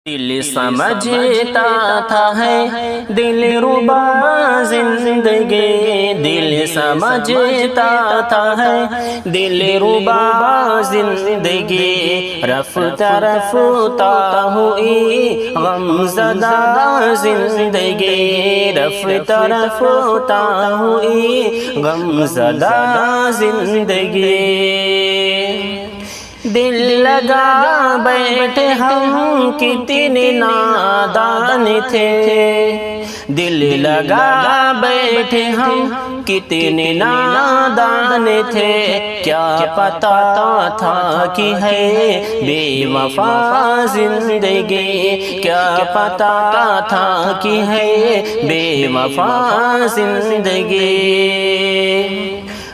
دل سمجھتا تھا ہے دل ربا زندگی، دل سمجھتا تھا ہے دل ربا زندگی، رفتہ رفتہ ہوئی غم زدہ زندگی، رفتہ رفتہ ہوئی غم زدہ زندگی۔ دل لگا بیٹھے ہم کتنے نادان تھے، دل لگا بیٹھے ہم کتنے نادان تھے، کیا پتا تھا کہ ہے بے وفا زندگی، کیا پتا تھا کہ ہے بے وفا زندگی۔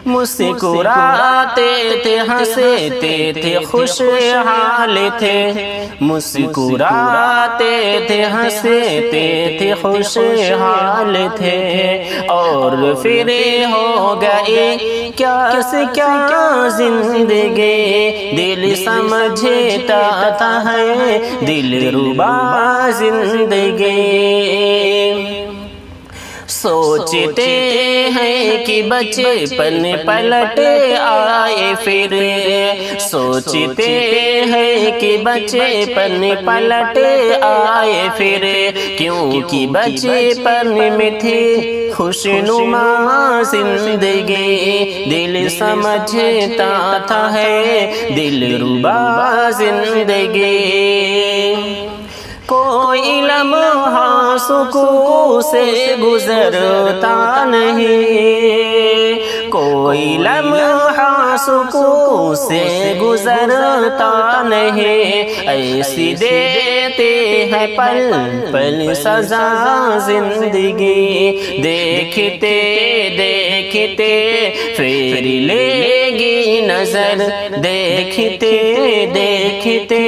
مسکراتے تھے ہنستے تھے خوشحال تھے، مسکراتے تھے ہنستے تھے خوشحال تھے، اور پھر ہو گئے کیا سے کیا زندگی، دل سمجھتا تھا ہے دل ربا زندگی۔ سوچتے ہیں کہ بچپن پلٹ آئے پھر، سوچتے ہیں کہ بچپن پلٹ آئے پھر، کیونکہ بچپن میں تھی خوشنما زندگی، دل سمجھتا تھا ہے دل ربا زندگی۔ کوئی لمحہ سکون سے گزرتا نہیں، کوئی لمحہ سکون سے گزرتا نہیں، ایسی دیتے ہیں پل پل سزا زندگی، دیکھتے دیکھتے پھر لے گی نظر، دیکھتے دیکھتے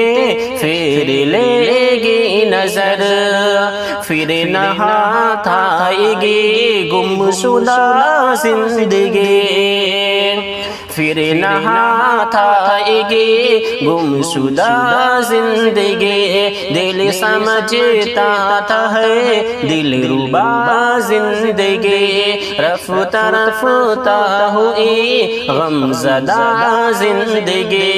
پھر لے گی نظر، پھر نہ ہاتھ آئے گی گمشدہ زندگی، پھر نہ ہاتھ آئے گی گمشدہ زندگی، دل سمجھتا تھا ہے دل ربا زندگی، رفتہ رفتہ ہوئی غم زدہ زندگی۔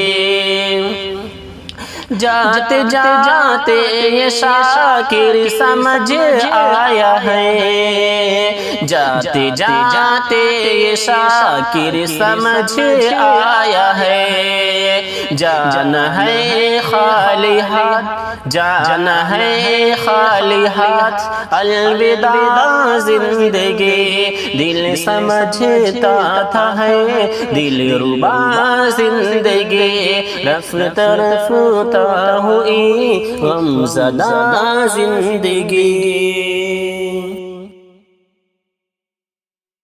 جاتے جاتے یہ شاکر سمجھ آیا ہے، جاتے جاتے یہ شاکر سمجھ آیا ہے، جانا ہے خالی ہاتھ، جانا ہے خالی ہاتھ، الوداع زندگی، دل سمجھتا تھا ہے دل ربا زندگی، رفتہ رفتہ ہوئی غم زدہ زندگی۔